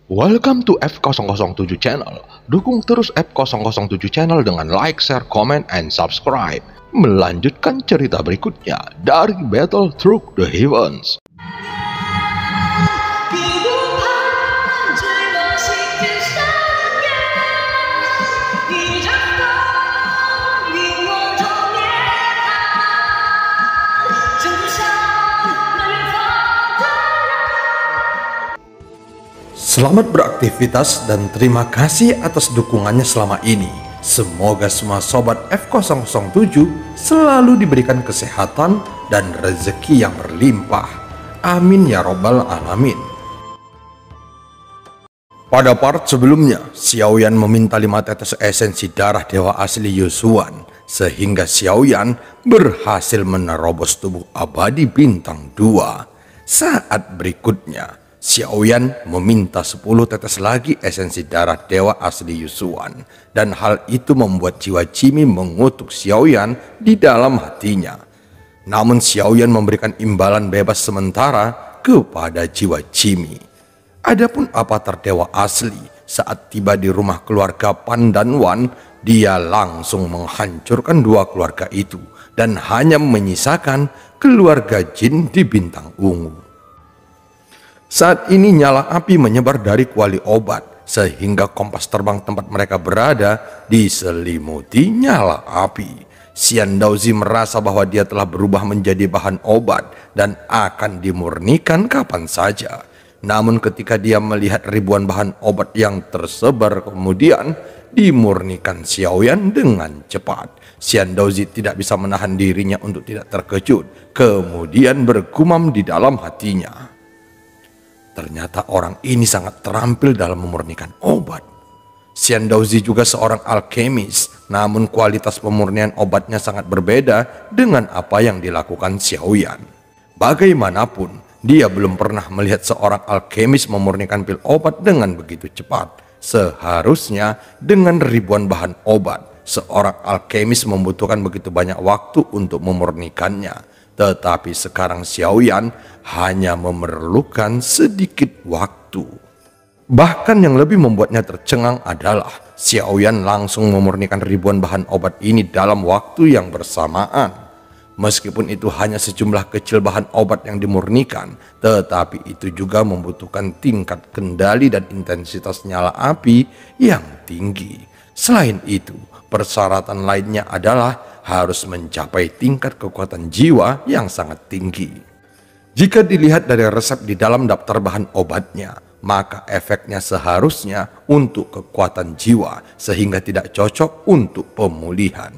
Welcome to F007 Channel. Dukung terus F007 Channel dengan like, share, comment, and subscribe. Melanjutkan cerita berikutnya dari Battle Through the Heavens. Selamat beraktivitas dan terima kasih atas dukungannya selama ini. Semoga semua sobat F007 selalu diberikan kesehatan dan rezeki yang berlimpah. Amin ya robbal alamin. Pada part sebelumnya, Xiaoyan meminta 5 tetes esensi darah dewa asli Yusuan, sehingga Xiaoyan berhasil menerobos tubuh abadi bintang 2. Saat berikutnya, Xiaoyan meminta 10 tetes lagi esensi darah dewa asli Yusuan, dan hal itu membuat jiwa Jimmy mengutuk Xiaoyan di dalam hatinya. Namun Xiaoyan memberikan imbalan bebas sementara kepada jiwa Jimmy. Adapun avatar dewa asli saat tiba di rumah keluarga Pan dan Wan, dia langsung menghancurkan dua keluarga itu dan hanya menyisakan keluarga Jin di bintang ungu. Saat ini nyala api menyebar dari kuali obat, sehingga kompas terbang tempat mereka berada diselimuti nyala api. Xian Daozi merasa bahwa dia telah berubah menjadi bahan obat dan akan dimurnikan kapan saja. Namun ketika dia melihat ribuan bahan obat yang tersebar kemudian dimurnikan Xiaoyan dengan cepat, Xian Daozi tidak bisa menahan dirinya untuk tidak terkejut, kemudian bergumam di dalam hatinya. Ternyata orang ini sangat terampil dalam memurnikan obat. Xian Daozi juga seorang alkemis, namun kualitas pemurnian obatnya sangat berbeda dengan apa yang dilakukan Xiaoyan. Bagaimanapun, dia belum pernah melihat seorang alkemis memurnikan pil obat dengan begitu cepat. Seharusnya dengan ribuan bahan obat, seorang alkemis membutuhkan begitu banyak waktu untuk memurnikannya. Tetapi sekarang Xiaoyan hanya memerlukan sedikit waktu. Bahkan yang lebih membuatnya tercengang adalah Xiaoyan langsung memurnikan ribuan bahan obat ini dalam waktu yang bersamaan. Meskipun itu hanya sejumlah kecil bahan obat yang dimurnikan, tetapi itu juga membutuhkan tingkat kendali dan intensitas nyala api yang tinggi. Selain itu, persyaratan lainnya adalah harus mencapai tingkat kekuatan jiwa yang sangat tinggi. Jika dilihat dari resep di dalam daftar bahan obatnya, maka efeknya seharusnya untuk kekuatan jiwa sehingga tidak cocok untuk pemulihan.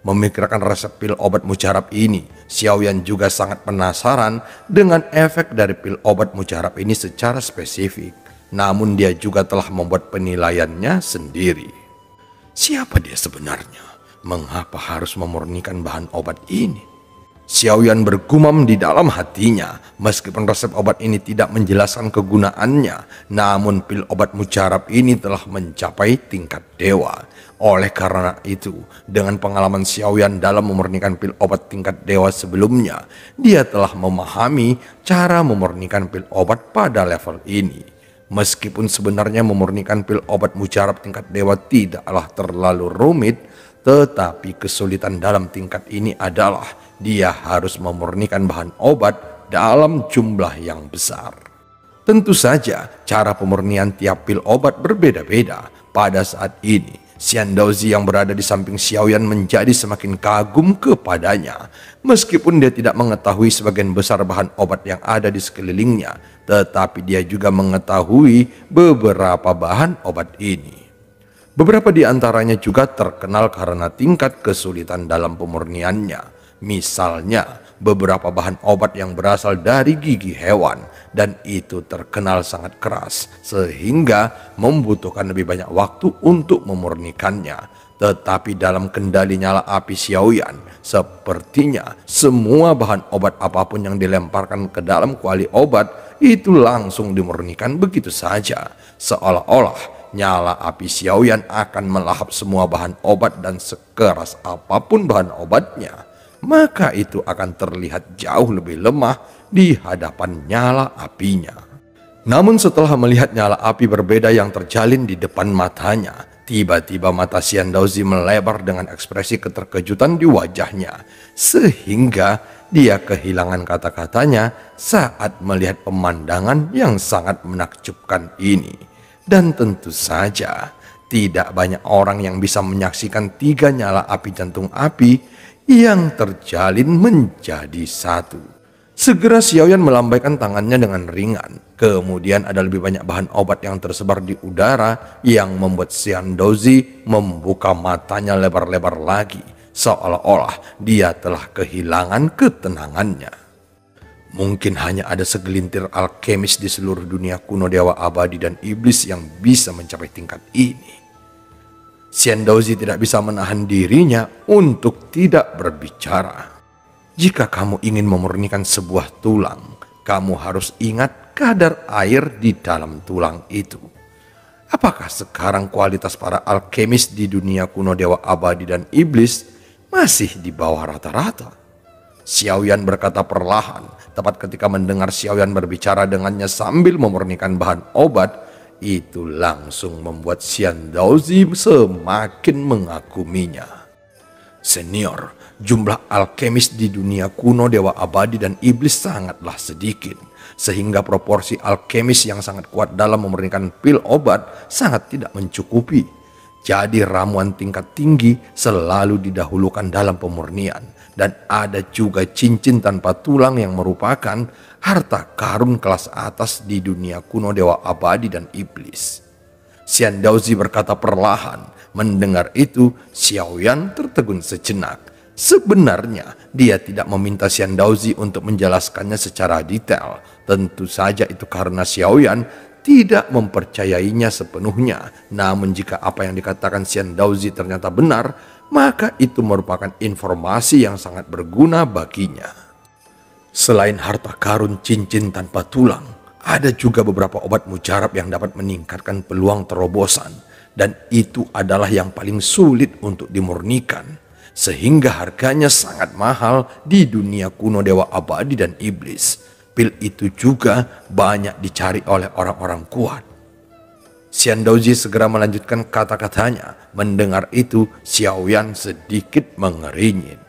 Memikirkan resep pil obat mujarab ini, Xiaoyan juga sangat penasaran dengan efek dari pil obat mujarab ini secara spesifik. Namun dia juga telah membuat penilaiannya sendiri. Siapa dia sebenarnya? Mengapa harus memurnikan bahan obat ini? Xiaoyan bergumam di dalam hatinya. Meskipun resep obat ini tidak menjelaskan kegunaannya, namun pil obat mujarab ini telah mencapai tingkat dewa. Oleh karena itu, dengan pengalaman Xiaoyan dalam memurnikan pil obat tingkat dewa sebelumnya, dia telah memahami cara memurnikan pil obat pada level ini. Meskipun sebenarnya memurnikan pil obat mujarab tingkat dewa tidaklah terlalu rumit, tetapi kesulitan dalam tingkat ini adalah dia harus memurnikan bahan obat dalam jumlah yang besar. Tentu saja cara pemurnian tiap pil obat berbeda-beda. Pada saat ini, Xian Daozi yang berada di samping Xiaoyan menjadi semakin kagum kepadanya. Meskipun dia tidak mengetahui sebagian besar bahan obat yang ada di sekelilingnya, tetapi dia juga mengetahui beberapa bahan obat ini. Beberapa di antaranya juga terkenal karena tingkat kesulitan dalam pemurniannya. Misalnya, beberapa bahan obat yang berasal dari gigi hewan dan itu terkenal sangat keras sehingga membutuhkan lebih banyak waktu untuk memurnikannya. Tetapi dalam kendali nyala api Xiaoyan, sepertinya semua bahan obat apapun yang dilemparkan ke dalam kuali obat itu langsung dimurnikan begitu saja, seolah-olah nyala api Xiaoyan akan melahap semua bahan obat, dan sekeras apapun bahan obatnya, maka itu akan terlihat jauh lebih lemah di hadapan nyala apinya. Namun setelah melihat nyala api berbeda yang terjalin di depan matanya, tiba-tiba mata Xian Daozi melebar dengan ekspresi keterkejutan di wajahnya, sehingga dia kehilangan kata-katanya saat melihat pemandangan yang sangat menakjubkan ini. Dan tentu saja, tidak banyak orang yang bisa menyaksikan 3 nyala api jantung api yang terjalin menjadi satu. Segera Xiaoyan melambaikan tangannya dengan ringan. Kemudian ada lebih banyak bahan obat yang tersebar di udara yang membuat Xian Daozi membuka matanya lebar-lebar lagi, seolah-olah dia telah kehilangan ketenangannya. Mungkin hanya ada segelintir alkemis di seluruh dunia kuno dewa abadi dan iblis yang bisa mencapai tingkat ini. Xian Daozi tidak bisa menahan dirinya untuk tidak berbicara. Jika kamu ingin memurnikan sebuah tulang, kamu harus ingat kadar air di dalam tulang itu. Apakah sekarang kualitas para alkemis di dunia kuno dewa abadi dan iblis masih di bawah rata-rata? Xiaoyan berkata perlahan, tepat ketika mendengar Xiaoyan berbicara dengannya sambil memurnikan bahan obat, itu langsung membuat Xian Daozi semakin mengaguminya. Senior, jumlah alkemis di dunia kuno dewa abadi dan iblis sangatlah sedikit, sehingga proporsi alkemis yang sangat kuat dalam memurnikan pil obat sangat tidak mencukupi. Jadi ramuan tingkat tinggi selalu didahulukan dalam pemurnian, dan ada juga cincin tanpa tulang yang merupakan harta karun kelas atas di dunia kuno dewa abadi dan iblis. Xian Daozi berkata perlahan. Mendengar itu, Xiaoyan tertegun sejenak. Sebenarnya dia tidak meminta Xian Daozi untuk menjelaskannya secara detail. Tentu saja itu karena Xiaoyan tidak mempercayainya sepenuhnya. Namun jika apa yang dikatakan Xian Daozi ternyata benar, maka itu merupakan informasi yang sangat berguna baginya. Selain harta karun cincin tanpa tulang, ada juga beberapa obat mujarab yang dapat meningkatkan peluang terobosan. Dan itu adalah yang paling sulit untuk dimurnikan, sehingga harganya sangat mahal di dunia kuno dewa abadi dan iblis. Pil itu juga banyak dicari oleh orang-orang kuat. Xian Daozi segera melanjutkan kata-katanya. Mendengar itu, Xiaoyan sedikit mengeringin.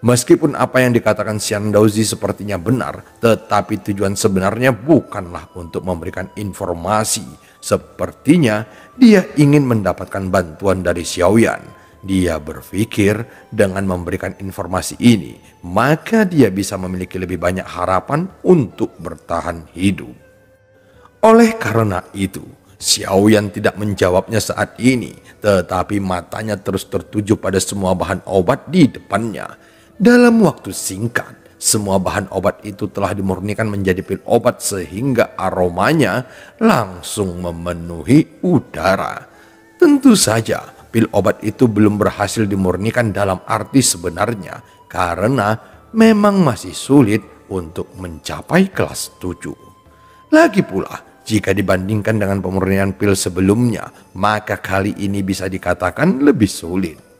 Meskipun apa yang dikatakan Xian Daozi sepertinya benar, tetapi tujuan sebenarnya bukanlah untuk memberikan informasi. Sepertinya dia ingin mendapatkan bantuan dari Xiaoyan. Dia berpikir dengan memberikan informasi ini, maka dia bisa memiliki lebih banyak harapan untuk bertahan hidup. Oleh karena itu, Xiaoyan tidak menjawabnya saat ini, tetapi matanya terus tertuju pada semua bahan obat di depannya. Dalam waktu singkat, semua bahan obat itu telah dimurnikan menjadi pil obat sehingga aromanya langsung memenuhi udara. Tentu saja pil obat itu belum berhasil dimurnikan dalam arti sebenarnya karena memang masih sulit untuk mencapai kelas 7. Lagi pula, jika dibandingkan dengan pemurnian pil sebelumnya, maka kali ini bisa dikatakan lebih sulit.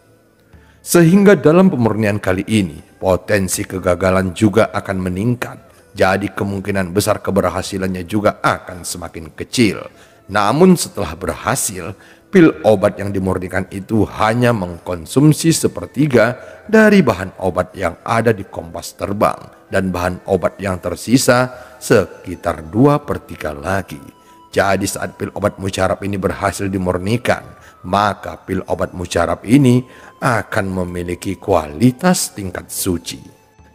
Sehingga dalam pemurnian kali ini, potensi kegagalan juga akan meningkat. Jadi kemungkinan besar keberhasilannya juga akan semakin kecil. Namun setelah berhasil, pil obat yang dimurnikan itu hanya mengkonsumsi sepertiga dari bahan obat yang ada di kompas terbang. Dan bahan obat yang tersisa sekitar 2/3 lagi. Jadi saat pil obat mujarab ini berhasil dimurnikan, maka pil obat mujarab ini akan memiliki kualitas tingkat suci.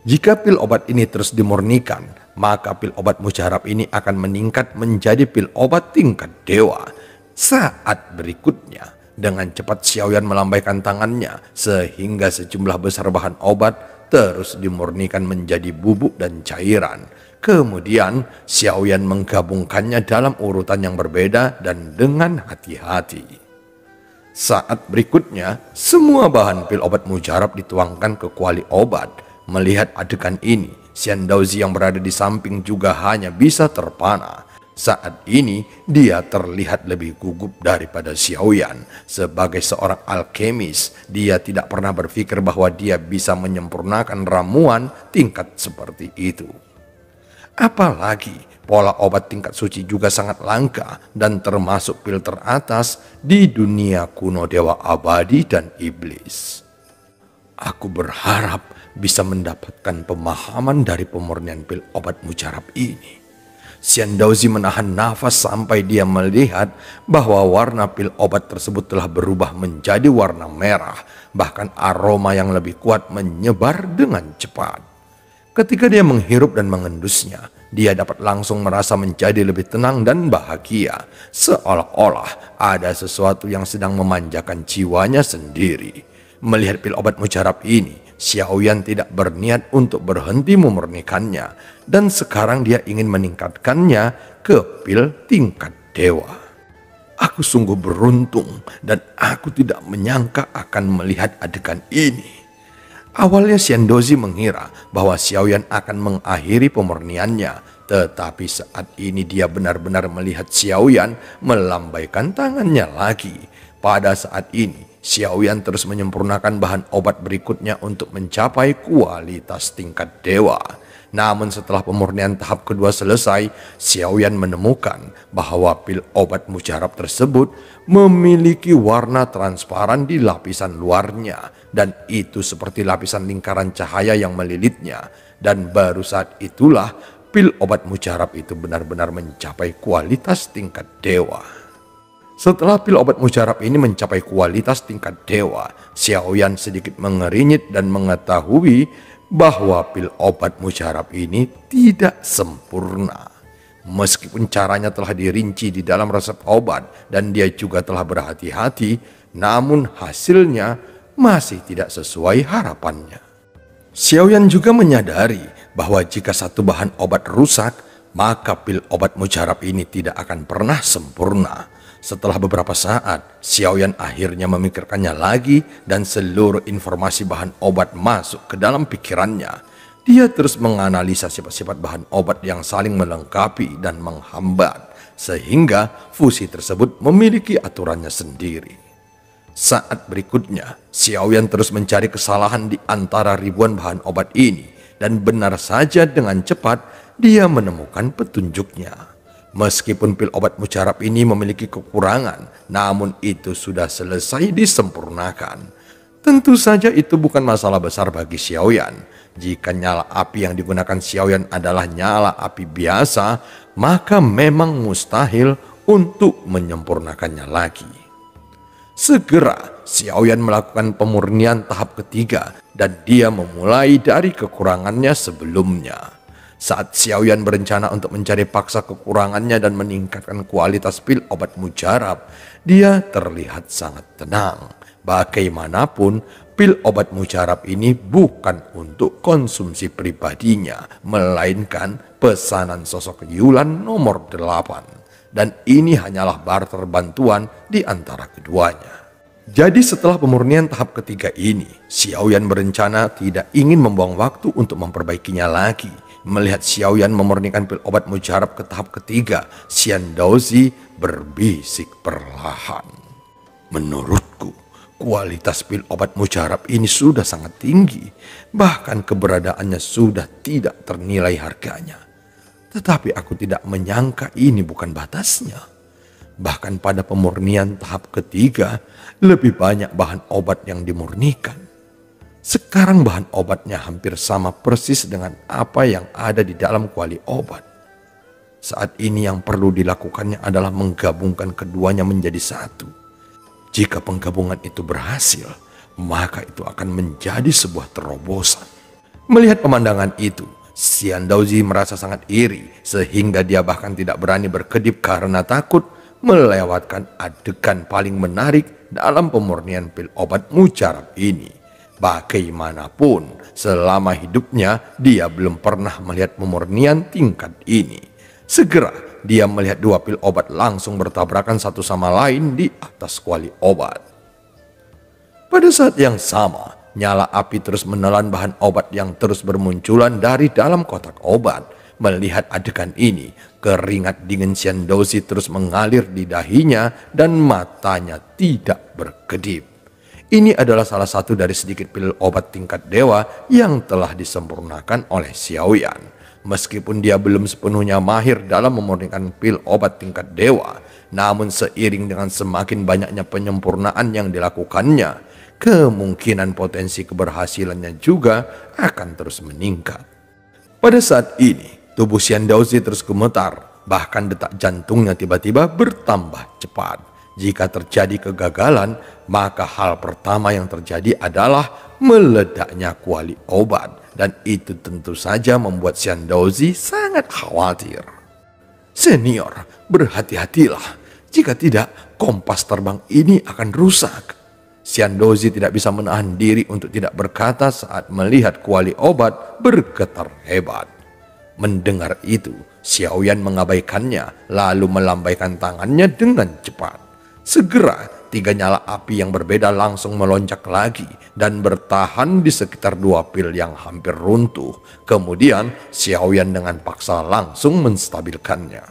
Jika pil obat ini terus dimurnikan, maka pil obat mujarab ini akan meningkat menjadi pil obat tingkat dewa. Saat berikutnya, dengan cepat Xiaoyan melambaikan tangannya sehingga sejumlah besar bahan obat terus dimurnikan menjadi bubuk dan cairan. Kemudian Xiaoyan menggabungkannya dalam urutan yang berbeda dan dengan hati-hati. Saat berikutnya, semua bahan pil obat mujarab dituangkan ke kuali obat. Melihat adegan ini, Xian Daozi yang berada di samping juga hanya bisa terpana. Saat ini, dia terlihat lebih gugup daripada Xiaoyan. Sebagai seorang alkemis, dia tidak pernah berpikir bahwa dia bisa menyempurnakan ramuan tingkat seperti itu. Apalagi Pola obat tingkat suci juga sangat langka dan termasuk pil teratas di dunia kuno dewa abadi dan iblis. Aku berharap bisa mendapatkan pemahaman dari pemurnian pil obat mujarab ini. Xian Daozi menahan nafas sampai dia melihat bahwa warna pil obat tersebut telah berubah menjadi warna merah. Bahkan aroma yang lebih kuat menyebar dengan cepat. Ketika dia menghirup dan mengendusnya, dia dapat langsung merasa menjadi lebih tenang dan bahagia. Seolah-olah ada sesuatu yang sedang memanjakan jiwanya sendiri. Melihat pil obat mujarab ini, Xiaoyan tidak berniat untuk berhenti memurnikannya. Dan sekarang dia ingin meningkatkannya ke pil tingkat dewa. Aku sungguh beruntung dan aku tidak menyangka akan melihat adegan ini. Awalnya Xian Daozi mengira bahwa Xiaoyan akan mengakhiri pemurniannya. Tetapi saat ini dia benar-benar melihat Xiaoyan melambaikan tangannya lagi. Pada saat ini Xiaoyan terus menyempurnakan bahan obat berikutnya untuk mencapai kualitas tingkat dewa. Namun setelah pemurnian tahap kedua selesai, Xiaoyan menemukan bahwa pil obat mujarab tersebut memiliki warna transparan di lapisan luarnya. Dan itu seperti lapisan lingkaran cahaya yang melilitnya. Dan baru saat itulah pil obat mujarab itu benar-benar mencapai kualitas tingkat dewa. Setelah pil obat mujarab ini mencapai kualitas tingkat dewa, Xiaoyan sedikit mengerinyit dan mengetahui bahwa pil obat mujarab ini tidak sempurna. Meskipun caranya telah dirinci di dalam resep obat dan dia juga telah berhati-hati, namun hasilnya masih tidak sesuai harapannya. Xiaoyan juga menyadari bahwa jika satu bahan obat rusak, maka pil obat mujarab ini tidak akan pernah sempurna. Setelah beberapa saat, Xiaoyan akhirnya memikirkannya lagi dan seluruh informasi bahan obat masuk ke dalam pikirannya. Dia terus menganalisa sifat-sifat bahan obat yang saling melengkapi dan menghambat, sehingga fusi tersebut memiliki aturannya sendiri. Saat berikutnya, Xiaoyan terus mencari kesalahan di antara ribuan bahan obat ini, dan benar saja dengan cepat dia menemukan petunjuknya. Meskipun pil obat mujarab ini memiliki kekurangan, namun itu sudah selesai disempurnakan. Tentu saja itu bukan masalah besar bagi Xiaoyan. Jika nyala api yang digunakan Xiaoyan adalah nyala api biasa, maka memang mustahil untuk menyempurnakannya lagi. Segera Xiaoyan melakukan pemurnian tahap ketiga dan dia memulai dari kekurangannya sebelumnya. Saat Xiaoyan berencana untuk mencari paksa kekurangannya dan meningkatkan kualitas pil obat mujarab, dia terlihat sangat tenang. Bagaimanapun, pil obat mujarab ini bukan untuk konsumsi pribadinya, melainkan pesanan sosok Yulan nomor 8. Dan ini hanyalah barter bantuan di antara keduanya. Jadi setelah pemurnian tahap ketiga ini, Xiaoyan berencana tidak ingin membuang waktu untuk memperbaikinya lagi. Melihat Xiaoyan memurnikan pil obat mujarab ke tahap ketiga, Xian Daozi berbisik perlahan. Menurutku, kualitas pil obat mujarab ini sudah sangat tinggi. Bahkan keberadaannya sudah tidak ternilai harganya. Tetapi aku tidak menyangka ini bukan batasnya. Bahkan pada pemurnian tahap ketiga, lebih banyak bahan obat yang dimurnikan. Sekarang bahan obatnya hampir sama persis dengan apa yang ada di dalam kuali obat. Saat ini yang perlu dilakukannya adalah menggabungkan keduanya menjadi satu. Jika penggabungan itu berhasil, maka itu akan menjadi sebuah terobosan. Melihat pemandangan itu, Xian Daozi merasa sangat iri sehingga dia bahkan tidak berani berkedip karena takut melewatkan adegan paling menarik dalam pemurnian pil obat mujarab ini. Bagaimanapun, selama hidupnya dia belum pernah melihat pemurnian tingkat ini. Segera dia melihat dua pil obat langsung bertabrakan satu sama lain di atas kuali obat. Pada saat yang sama, nyala api terus menelan bahan obat yang terus bermunculan dari dalam kotak obat. Melihat adegan ini, keringat dingin Xian Daozi terus mengalir di dahinya dan matanya tidak berkedip. Ini adalah salah satu dari sedikit pil obat tingkat dewa yang telah disempurnakan oleh Xiaoyan. Meskipun dia belum sepenuhnya mahir dalam memurnikan pil obat tingkat dewa, namun seiring dengan semakin banyaknya penyempurnaan yang dilakukannya, kemungkinan potensi keberhasilannya juga akan terus meningkat. Pada saat ini, tubuh Xian Daozi terus gemetar, bahkan detak jantungnya tiba-tiba bertambah cepat. Jika terjadi kegagalan, maka hal pertama yang terjadi adalah meledaknya kuali obat, dan itu tentu saja membuat Xian Daozi sangat khawatir. Senior, berhati-hatilah. Jika tidak, kompas terbang ini akan rusak. Xian Daozi tidak bisa menahan diri untuk tidak berkata saat melihat kuali obat bergetar hebat. Mendengar itu, Xiaoyan mengabaikannya lalu melambaikan tangannya dengan cepat. Segera 3 nyala api yang berbeda langsung melonjak lagi dan bertahan di sekitar 2 pil yang hampir runtuh. Kemudian Xiaoyan dengan paksa langsung menstabilkannya.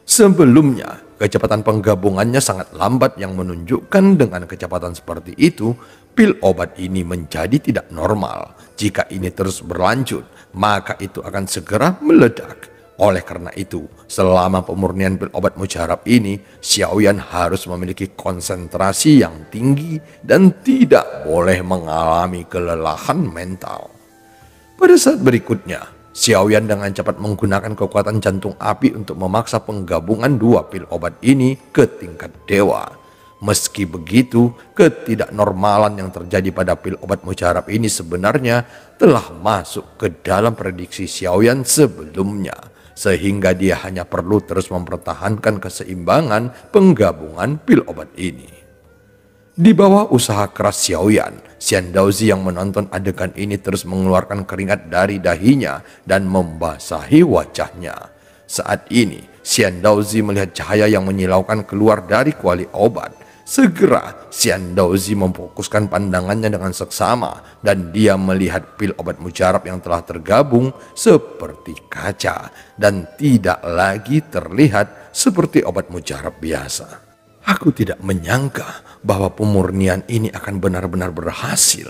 Sebelumnya, kecepatan penggabungannya sangat lambat yang menunjukkan dengan kecepatan seperti itu, pil obat ini menjadi tidak normal. Jika ini terus berlanjut, maka itu akan segera meledak. Oleh karena itu, selama pemurnian pil obat mujarab ini, Xiaoyan harus memiliki konsentrasi yang tinggi dan tidak boleh mengalami kelelahan mental. Pada saat berikutnya, Xiaoyan dengan cepat menggunakan kekuatan jantung api untuk memaksa penggabungan 2 pil obat ini ke tingkat dewa. Meski begitu, ketidaknormalan yang terjadi pada pil obat mujarab ini sebenarnya telah masuk ke dalam prediksi Xiaoyan sebelumnya, sehingga dia hanya perlu terus mempertahankan keseimbangan penggabungan pil obat ini. Di bawah usaha keras Xiaoyan, Xian Daozi yang menonton adegan ini terus mengeluarkan keringat dari dahinya dan membasahi wajahnya. Saat ini, Xian Daozi melihat cahaya yang menyilaukan keluar dari kuali obat. Segera, Xian Daozi memfokuskan pandangannya dengan seksama dan dia melihat pil obat mujarab yang telah tergabung seperti kaca dan tidak lagi terlihat seperti obat mujarab biasa. Aku tidak menyangka bahwa pemurnian ini akan benar-benar berhasil.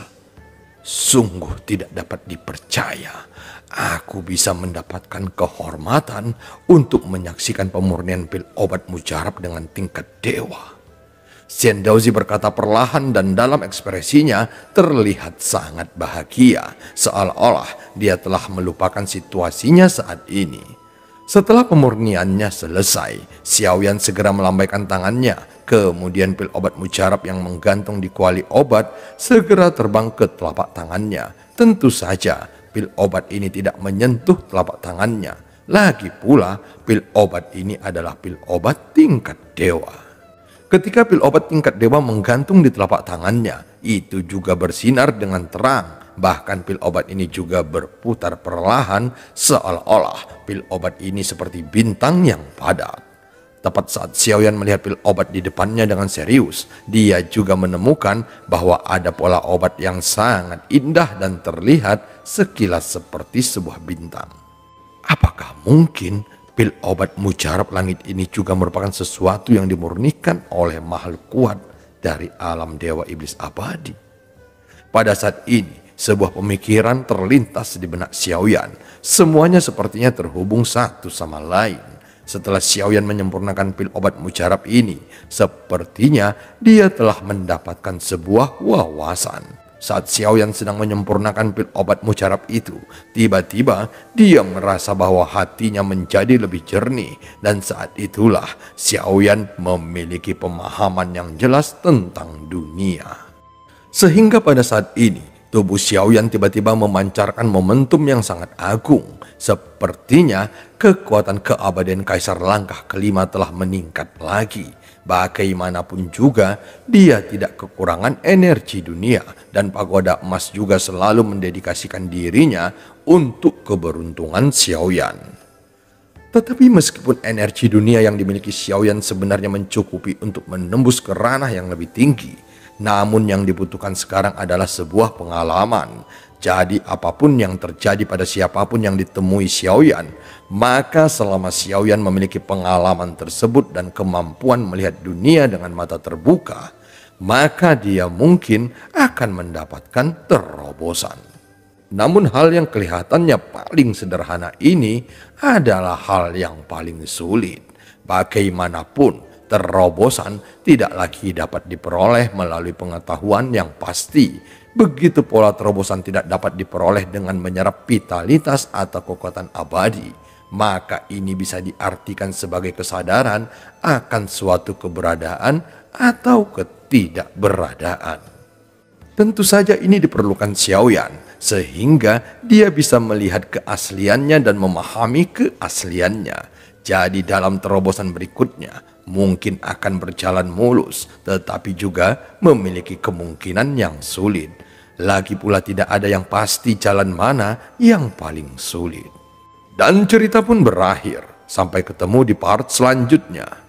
Sungguh tidak dapat dipercaya. Aku bisa mendapatkan kehormatan untuk menyaksikan pemurnian pil obat mujarab dengan tingkat dewa. Xian Daozi berkata perlahan dan dalam ekspresinya terlihat sangat bahagia, seolah-olah dia telah melupakan situasinya saat ini. Setelah pemurniannya selesai, Xiaoyan segera melambaikan tangannya, kemudian pil obat mujarab yang menggantung di kuali obat segera terbang ke telapak tangannya. Tentu saja, pil obat ini tidak menyentuh telapak tangannya. Lagi pula, pil obat ini adalah pil obat tingkat dewa. Ketika pil obat tingkat dewa menggantung di telapak tangannya, itu juga bersinar dengan terang. Bahkan pil obat ini juga berputar perlahan, seolah-olah pil obat ini seperti bintang yang padat. Tepat saat Xiaoyan melihat pil obat di depannya dengan serius, dia juga menemukan bahwa ada pola obat yang sangat indah dan terlihat sekilas seperti sebuah bintang. Apakah mungkin pil obat mujarab langit ini juga merupakan sesuatu yang dimurnikan oleh makhluk kuat dari alam dewa iblis abadi? Pada saat ini, sebuah pemikiran terlintas di benak Xiaoyan. Semuanya sepertinya terhubung satu sama lain. Setelah Xiaoyan menyempurnakan pil obat mujarab ini, sepertinya dia telah mendapatkan sebuah wawasan. Saat Xiaoyan sedang menyempurnakan pil obat mujarab itu, tiba-tiba dia merasa bahwa hatinya menjadi lebih jernih, dan saat itulah Xiaoyan memiliki pemahaman yang jelas tentang dunia. Sehingga pada saat ini, tubuh Xiaoyan tiba-tiba memancarkan momentum yang sangat agung. Sepertinya kekuatan keabadian Kaisar Langkah kelima telah meningkat lagi. Bagaimanapun juga, dia tidak kekurangan energi dunia, dan pagoda emas juga selalu mendedikasikan dirinya untuk keberuntungan Xiaoyan. Tetapi meskipun energi dunia yang dimiliki Xiaoyan sebenarnya mencukupi untuk menembus ke ranah yang lebih tinggi, namun yang dibutuhkan sekarang adalah sebuah pengalaman. Jadi apapun yang terjadi pada siapapun yang ditemui Xiaoyan, maka selama Xiaoyan memiliki pengalaman tersebut dan kemampuan melihat dunia dengan mata terbuka, maka dia mungkin akan mendapatkan terobosan. Namun hal yang kelihatannya paling sederhana ini adalah hal yang paling sulit. Bagaimanapun, terobosan tidak lagi dapat diperoleh melalui pengetahuan yang pasti. Begitu pola terobosan tidak dapat diperoleh dengan menyerap vitalitas atau kekuatan abadi, maka ini bisa diartikan sebagai kesadaran akan suatu keberadaan atau ketidakberadaan. Tentu saja ini diperlukan Xiaoyan, sehingga dia bisa melihat keasliannya dan memahami keasliannya. Jadi dalam terobosan berikutnya mungkin akan berjalan mulus, tetapi juga memiliki kemungkinan yang sulit. Lagi pula tidak ada yang pasti jalan mana yang paling sulit. Dan cerita pun berakhir. Sampai ketemu di part selanjutnya.